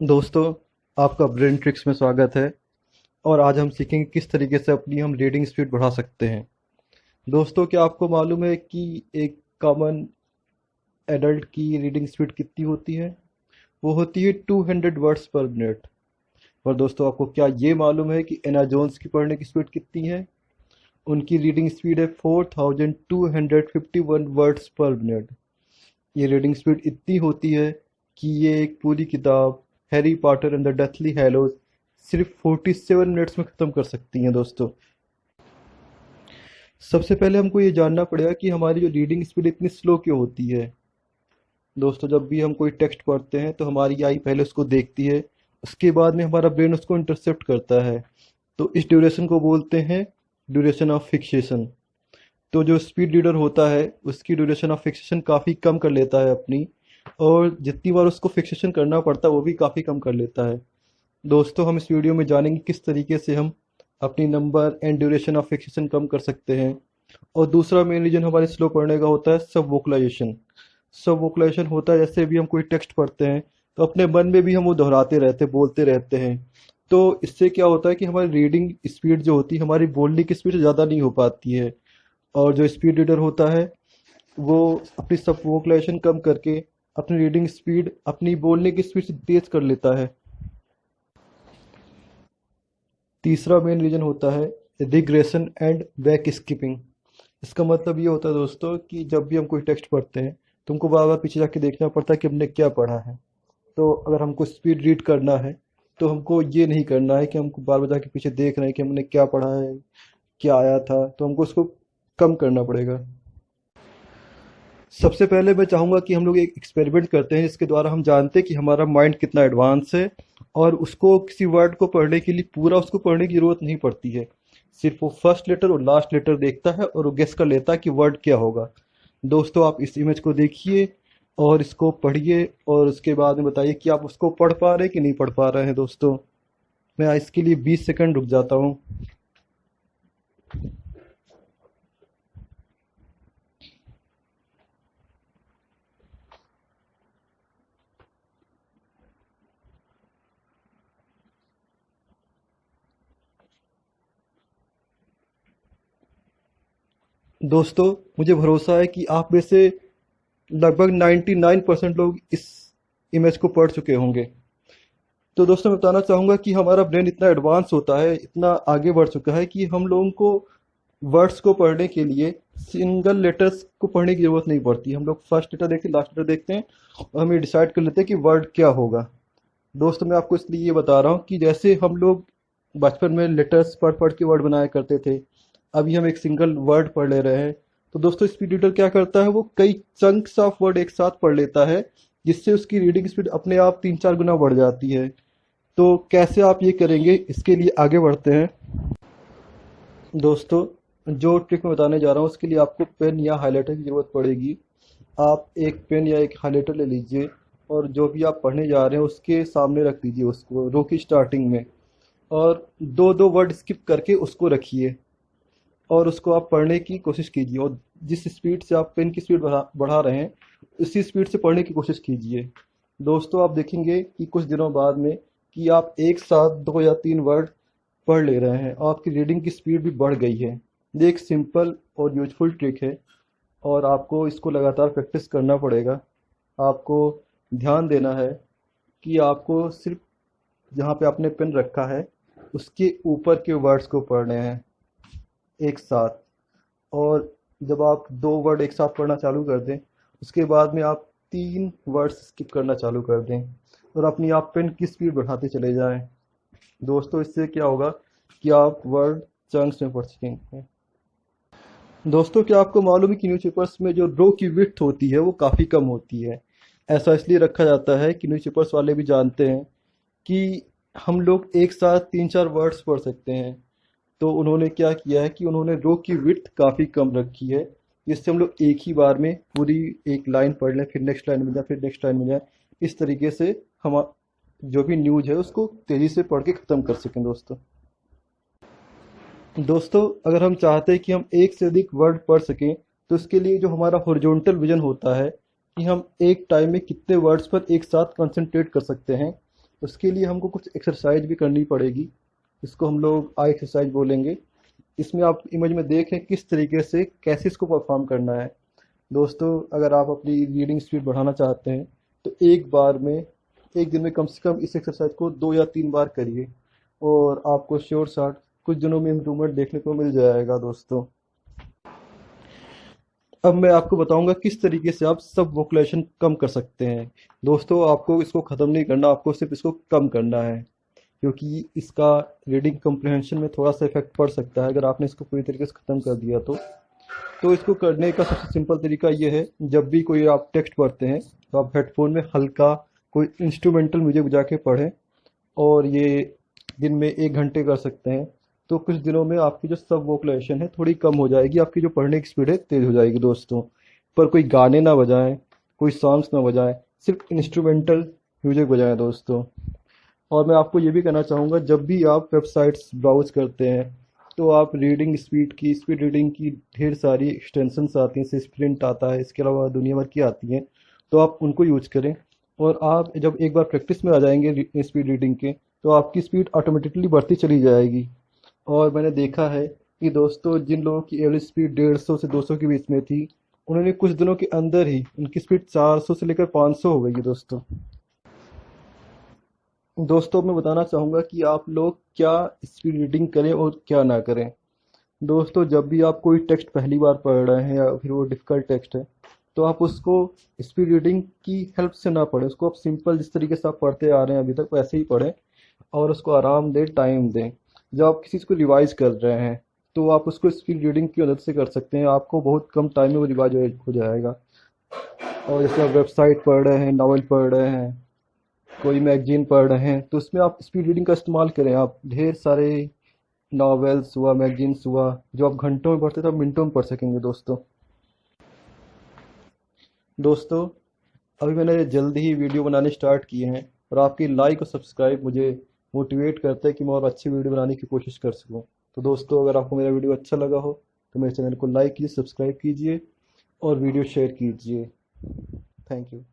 दोस्तों, आपका brain tricks में स्वागत है। और आज हम सीखेंगे किस तरीके से अपनी हम रीडिंग स्पीड बढ़ा सकते हैं। दोस्तों, क्या आपको मालूम है कि एक कॉमन एडल्ट की रीडिंग स्पीड कितनी होती है? वो होती है 200 वर्ड्स पर मिनट। और दोस्तों, आपको क्या ये मालूम है कि एना जोन्स की पढ़ने की स्पीड कितनी है? उनकी रीडिंग स्पीड है 4251 वर्ड्स पर मिनट। ये रीडिंग स्पीड इतनी होती है कि ये एक पूरी किताब Harry Potter and the Deathly Hallows सिर्फ 47 मिनट्स में ख़त्म कर सकती हैं। दोस्तों, सबसे पहले हमको ये जानना पड़ेगा कि हमारी जो रीडिंग स्पीड इतनी स्लो क्यों होती है। दोस्तों, जब भी हम कोई टेक्स्ट पढ़ते हैं तो हमारी आई पहले उसको देखती है, उसके बाद में हमारा ब्रेन उसको इंटरसेप्ट करता है। तो इस ड्यूरेशन को बोलते हैं ड्यूरेशन ऑफ फिक्सेशन। तो जो स्पीड रीडर होता है उसकी ड्यूरेशन ऑफ फिक्सेशन काफ़ी कम कर लेता है अपनी, और जितनी बार उसको फिक्सेशन करना पड़ता है वो भी काफ़ी कम कर लेता है। दोस्तों, हम इस वीडियो में जानेंगे किस तरीके से हम अपनी number and duration of fixation कम कर सकते हैं। और दूसरा मेन रीजन हमारे स्लो पढ़ने का होता है सब वोकलाइजेशन। सब वोकलाइजेशन होता है जैसे भी हम कोई टेक्स्ट पढ़ते हैं तो अपने मन में भी हम वो दोहराते रहते बोलते रहते हैं। तो इससे क्या होता है कि हमारी रीडिंग स्पीड जो होती है हमारी बोलने की स्पीड से ज़्यादा नहीं हो पाती है। और जो स्पीड रीडर होता है वो अपनी सब वोकलाइजेशन कम करके अपनी रीडिंग स्पीड अपनी बोलने की स्पीड से तेज कर लेता है। तीसरा मेन रीजन होता है रिग्रेशन एंड बैक स्किपिंग। इसका मतलब ये होता है दोस्तों कि जब भी हम कोई टेक्स्ट पढ़ते हैं तो हमको बार बार पीछे जाके देखना पड़ता है कि हमने क्या पढ़ा है। तो अगर हमको स्पीड रीड करना है तो हमको ये नहीं करना है कि हमको बार बार जाके पीछे देख रहे हैं कि हमने क्या पढ़ा है, क्या आया था। तो हमको उसको कम करना पड़ेगा। सबसे पहले मैं चाहूँगा कि हम लोग एक एक्सपेरिमेंट करते हैं जिसके द्वारा हम जानते हैं कि हमारा माइंड कितना एडवांस है। और उसको किसी वर्ड को पढ़ने के लिए पूरा उसको पढ़ने की ज़रूरत नहीं पड़ती है। सिर्फ वो फर्स्ट लेटर और लास्ट लेटर देखता है और वो गेस कर लेता है कि वर्ड क्या होगा। दोस्तों, आप इस इमेज को देखिए और इसको पढ़िए और उसके बाद में बताइए कि आप उसको पढ़ पा रहे हैं कि नहीं पढ़ पा रहे हैं। दोस्तों, मैं इसके लिए 20 सेकंड रुक जाता हूँ। दोस्तों, मुझे भरोसा है कि आप में से लगभग 99% लोग इस इमेज को पढ़ चुके होंगे। तो दोस्तों, मैं बताना चाहूँगा कि हमारा ब्रेन इतना एडवांस होता है, इतना आगे बढ़ चुका है कि हम लोगों को वर्ड्स को पढ़ने के लिए सिंगल लेटर्स को पढ़ने की ज़रूरत नहीं पड़ती। हम लोग फर्स्ट लेटर देखते हैं, लास्ट लेटर देखते हैं और हम ये डिसाइड कर लेते हैं कि वर्ड क्या होगा। दोस्तों, मैं आपको इसलिए ये बता रहा हूँ कि जैसे हम लोग बचपन में लेटर्स पढ़ पढ़ के वर्ड बनाया करते थे, अभी हम एक सिंगल वर्ड पढ़ ले रहे हैं। तो दोस्तों, स्पीड रीडर क्या करता है, वो कई चंक्स ऑफ वर्ड एक साथ पढ़ लेता है, जिससे उसकी रीडिंग स्पीड अपने आप 3-4 गुना बढ़ जाती है। तो कैसे आप ये करेंगे, इसके लिए आगे बढ़ते हैं। दोस्तों, जो ट्रिक मैं बताने जा रहा हूँ उसके लिए आपको पेन या हाइलाइटर की ज़रूरत पड़ेगी। आप एक पेन या एक हाइलाइटर ले लीजिए और जो भी आप पढ़ने जा रहे हैं उसके सामने रख दीजिए, उसको रो की स्टार्टिंग में। और दो दो वर्ड स्किप करके उसको रखिए और उसको आप पढ़ने की कोशिश कीजिए। और जिस स्पीड से आप पेन की स्पीड बढ़ा बढ़ा रहे हैं उसी स्पीड से पढ़ने की कोशिश कीजिए। दोस्तों, आप देखेंगे कि कुछ दिनों बाद में कि आप एक साथ 2 या 3 वर्ड पढ़ ले रहे हैं और आपकी रीडिंग की स्पीड भी बढ़ गई है। ये एक सिंपल और यूजफुल ट्रिक है और आपको इसको लगातार प्रैक्टिस करना पड़ेगा। आपको ध्यान देना है कि आपको सिर्फ जहाँ पे आपने पेन रखा है उसके ऊपर के वर्ड्स को पढ़ने हैं एक साथ। और जब आप 2 वर्ड एक साथ पढ़ना चालू कर दें उसके बाद में आप 3 वर्ड स्किप करना चालू कर दें और अपनी आप पेन की स्पीड बढ़ाते चले जाएं। दोस्तों, इससे क्या होगा कि आप वर्ड चंक्स में पढ़ सकेंगे। दोस्तों, क्या आपको मालूम है कि न्यूज़पेपर्स में जो रो की विड्थ होती है वो काफ़ी कम होती है। ऐसा इसलिए रखा जाता है कि न्यूज़पेपर्स वाले भी जानते हैं कि हम लोग एक साथ 3-4 वर्ड्स पढ़ सकते हैं। तो उन्होंने क्या किया है कि उन्होंने रो की विड्थ काफ़ी कम रखी है, जिससे हम लोग एक ही बार में पूरी एक लाइन पढ़ लें, फिर नेक्स्ट लाइन में जाए, फिर नेक्स्ट लाइन में जाए। इस तरीके से हम जो भी न्यूज़ है उसको तेज़ी से पढ़ के ख़त्म कर सकें। दोस्तों, अगर हम चाहते हैं कि हम एक से अधिक वर्ड पढ़ सकें तो इसके लिए जो हमारा हॉरिजॉन्टल विजन होता है कि हम एक टाइम में कितने वर्ड्स पर एक साथ कंसंट्रेट कर सकते हैं, उसके लिए हमको कुछ एक्सरसाइज भी करनी पड़ेगी, इसको हम लोग आई एक्सरसाइज बोलेंगे। इसमें आप इमेज में देखें किस तरीके से कैसे इसको परफॉर्म करना है। दोस्तों, अगर आप अपनी रीडिंग स्पीड बढ़ाना चाहते हैं तो एक दिन में कम से कम इस एक्सरसाइज को 2 या 3 बार करिए, और आपको श्योर शॉट कुछ दिनों में इम्प्रूवमेंट देखने को मिल जाएगा दोस्तों। अब मैं आपको बताऊंगा किस तरीके से आप सब वोकुलेशन कम कर सकते हैं। दोस्तों, आपको इसको ख़त्म नहीं करना, आपको सिर्फ इसको कम करना है, क्योंकि इसका रीडिंग कम्प्रहेंशन में थोड़ा सा इफेक्ट पड़ सकता है अगर आपने इसको पूरी तरीके से ख़त्म कर दिया तो इसको करने का सबसे सिंपल तरीका ये है, जब भी कोई आप टेक्स्ट पढ़ते हैं तो आप हेडफोन में हल्का कोई इंस्ट्रूमेंटल म्यूजिक बजा के पढ़ें, और ये दिन में 1 घंटे कर सकते हैं। तो कुछ दिनों में आपकी जो सब वोकुलेशन है थोड़ी कम हो जाएगी, आपकी जो पढ़ने की स्पीड है तेज़ हो जाएगी दोस्तों। पर कोई गाने ना बजाएं, कोई सॉन्ग्स ना बजाएं, सिर्फ इंस्ट्रूमेंटल म्यूजिक बजाएं दोस्तों। और मैं आपको ये भी कहना चाहूँगा, जब भी आप वेबसाइट्स ब्राउज़ करते हैं तो आप रीडिंग स्पीड रीडिंग की ढेर सारी एक्सटेंशंस आती हैं, जैसे स्प्रिंट आता है, इसके अलावा दुनिया भर की आती हैं, तो आप उनको यूज करें। और आप जब एक बार प्रैक्टिस में आ जाएंगे स्पीड रीडिंग के, तो आपकी स्पीड ऑटोमेटिकली बढ़ती चली जाएगी। और मैंने देखा है कि दोस्तों, जिन लोगों की एवरेज स्पीड 150 से 200 के बीच में थी, उन्होंने कुछ दिनों के अंदर ही उनकी स्पीड 400 से लेकर 500 हो गई है दोस्तों। दोस्तों, मैं बताना चाहूँगा कि आप लोग क्या स्पीड रीडिंग करें और क्या ना करें। दोस्तों, जब भी आप कोई टेक्स्ट पहली बार पढ़ रहे हैं या फिर वो डिफ़िकल्ट टेक्स्ट है, तो आप उसको स्पीड रीडिंग की हेल्प से ना पढ़ें, उसको आप सिंपल जिस तरीके से आप पढ़ते आ रहे हैं अभी तक वैसे ही पढ़ें, और उसको आराम दें, टाइम दें। जब आप किसी चीज़ को रिवाइज कर रहे हैं तो आप उसको स्पीड रीडिंग की मदद से कर सकते हैं, आपको बहुत कम टाइम में वो रिवाइज हो जाएगा। और जैसे आप वेबसाइट पढ़ रहे हैं, नावल पढ़ रहे हैं, कोई मैगजीन पढ़ रहे हैं, तो उसमें आप स्पीड रीडिंग का इस्तेमाल करें। आप ढेर सारे नॉवेल्स हुआ, मैगजीन्स हुआ, जो आप घंटों में पढ़ते थे आप मिनटों में पढ़ सकेंगे दोस्तों, अभी मैंने जल्दी ही वीडियो बनाने स्टार्ट किए हैं, और आपकी लाइक और सब्सक्राइब मुझे मोटिवेट करते हैं कि मैं और अच्छी वीडियो बनाने की कोशिश कर सकूं। तो दोस्तों, अगर आपको मेरा वीडियो अच्छा लगा हो तो मेरे चैनल को लाइक कीजिए, सब्सक्राइब कीजिए और वीडियो शेयर कीजिए। Thank you.